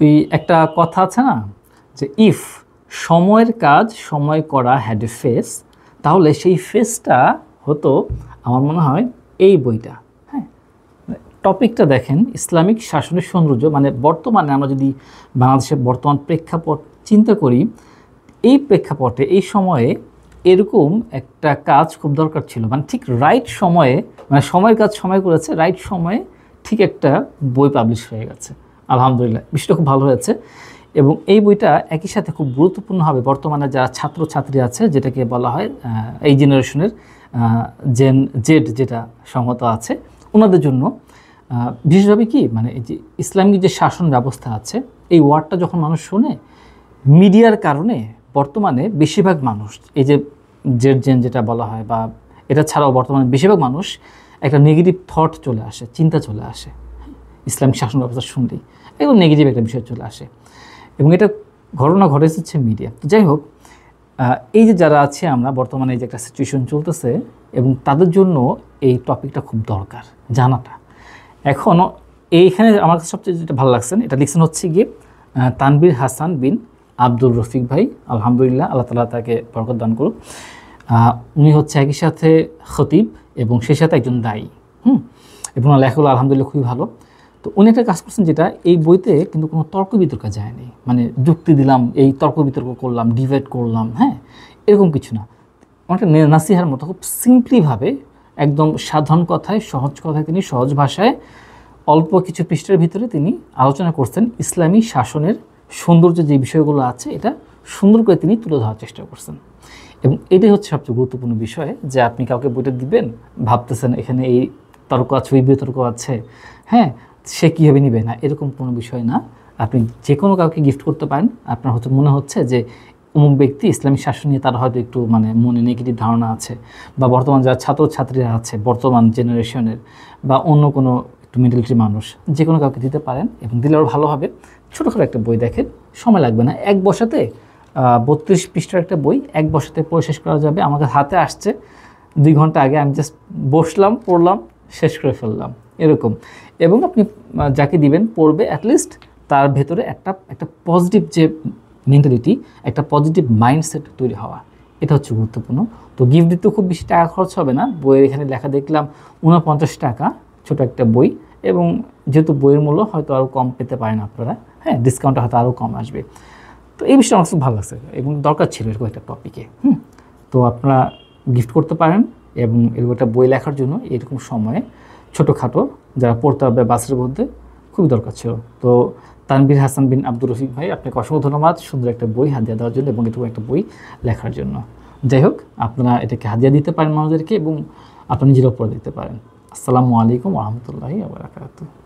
ওই একটা কথা আছে না যে ইফ সময়ের কাজ সময় করা হ্যাড এ ফেস, তাহলে সেই ফেসটা হতো আমার মনে হয় এই বইটা। হ্যাঁ, টপিকটা দেখেন, ইসলামিক শাসনের সৌন্দর্য। মানে বর্তমানে আমরা যদি বাংলাদেশের বর্তমান প্রেক্ষাপট চিন্তা করি, এই প্রেক্ষাপটে এই সময়ে এরকম একটা কাজ খুব দরকার ছিল। মানে ঠিক রাইট সময়ে, মানে সময়ের কাজ সময় করেছে, রাইট সময়ে ঠিক একটা বই পাবলিশ হয়ে গেছে। আলহামদুলিল্লাহ, বিষয়টা খুব ভালো হয়েছে। এবং এই বইটা একই সাথে খুব গুরুত্বপূর্ণ হবে বর্তমানে যারা ছাত্রছাত্রী আছে, যেটাকে বলা হয় এই জেনারেশনের জেন জেড, যেটা সংহত আছে ওনাদের জন্য। বিশেষভাবে কি, মানে এই যে ইসলামিক যে শাসন ব্যবস্থা আছে, এই ওয়ার্ডটা যখন মানুষ শোনে মিডিয়ার কারণে, বর্তমানে বেশিরভাগ মানুষ এই যে জেড জেন যেটা বলা হয়, বা এটা ছাড়াও বর্তমানে বেশিরভাগ মানুষ একটা নেগেটিভ থট চলে আসে, চিন্তা চলে আসে ইসলামিক শাসন ব্যবস্থা শুনলেই, একদম নেগেটিভ একটা বিষয় চলে আসে। এবং এটা ঘটনা ঘটেছে হচ্ছে মিডিয়া। তো যাই হোক, এই যে যারা আছে আমরা বর্তমানে এই যে একটা সিচুয়েশন চলতেছে, এবং তাদের জন্য এই টপিকটা খুব দরকার জানাটা। এখনও এইখানে আমার কাছে সবচেয়ে যেটা ভালো লাগছে, এটা লিখছেন হচ্ছে গিয়ে তানবীর হাসান বিন আব্দুল রফিক ভাই। আলহামদুলিল্লাহ, আল্লাহ তাআলা তাকে বরকত দান করুক। উনি হচ্ছে একই সাথে খতিব এবং সেই সাথে একজন দায়ী। এবং লেখাগুলো আলহামদুলিল্লাহ খুবই ভালো। তো উনি একটা কাজ করছেন, যেটা এই বইতে কিন্তু কোনো তর্ক বিতর্ক যায়নি, মানে যুক্তি দিলাম, এই তর্ক বিতর্ক করলাম, ডিবেট করলাম, হ্যাঁ, এরকম কিছু না। অনেকটা নাসিহার মতো খুব সিম্পলিভাবে, একদম সাধারণ কথায়, সহজ কথায়, তিনি সহজ ভাষায় অল্প কিছু পৃষ্ঠার ভিতরে তিনি আলোচনা করছেন ইসলামী শাসনের সৌন্দর্য যে বিষয়গুলো আছে, এটা সুন্দর করে তিনি তুলে ধরার চেষ্টা করছেন। এবং এটাই হচ্ছে সবচেয়ে গুরুত্বপূর্ণ বিষয়, যে আপনি কাউকে বইটা দিবেন, ভাবতেছেন এখানে এই তর্ক আছে, ওই বিতর্ক আছে, হ্যাঁ, সে কীভাবে নিবে না, এরকম কোনো বিষয় না। আপনি যে কোনো কাউকে গিফট করতে পারেন। আপনার হয়তো মনে হচ্ছে যে অমুক ব্যক্তি ইসলামী শাসন নিয়ে তার হয়তো একটু মানে মনে নেগেটিভ ধারণা আছে, বা বর্তমান যারা ছাত্রছাত্রীরা আছে বর্তমান জেনারেশনের, বা অন্য কোনো একটু মিডলিটি মানুষ, যে কোনো কাউকে দিতে পারেন। এবং দিলে আরও ভালো হবে। ছোটোখাটো একটা বই, দেখেন, সময় লাগবে না, এক বসাতে 32 পৃষ্ঠার একটা বই এক বসাতে পড়ে শেষ করা যাবে। আমাকে হাতে আসছে 2 ঘন্টা আগে, আমি জাস্ট বসলাম, পড়লাম, শেষ করে ফেললাম, এরকম। এবং আপনি যাকে দিবেন পড়বে, অ্যাটলিস্ট তার ভেতরে একটা পজিটিভ যে মেন্টালিটি, একটা পজিটিভ মাইন্ডসেট তৈরি হওয়া, এটা হচ্ছে গুরুত্বপূর্ণ। তো গিফট দিতেও খুব বেশি টাকা খরচ হবে না। বইয়ের এখানে লেখা দেখলাম 49 টাকা, ছোটো একটা বই। এবং যেহেতু বইয়ের মূল্য হয়তো আরও কম পেতে পারেন আপনারা, হ্যাঁ, ডিসকাউন্টটা হয়তো আরও কম আসবে। তো এই বিষয়টা আমার খুব ভালো লাগছে এবং দরকার ছিল এরকম একটা টপিকে। তো আপনারা গিফট করতে পারেন। এবং এরকম একটা বই লেখার জন্য এরকম সময়ে ছোটোখাটো যারা পড়তে হবে বাসের মধ্যে, খুবই দরকার ছিল। তো তানবীর হাসান বিন আব্দুল রফিক ভাই, আপনাকে অসংখ্য ধন্যবাদ সুন্দর একটা বই হাদিয়া দেওয়ার জন্য এবং এরকম একটা বই লেখার জন্য। যাই হোক, আপনারা এটাকে হাদিয়া দিতে পারেন মানুষদেরকে, এবং আপনারা নিজেরাও পড়ে দিতে পারেন। আসসালামু আলাইকুম ওয়া রাহমাতুল্লাহি ওয়া বারাকাতুহু।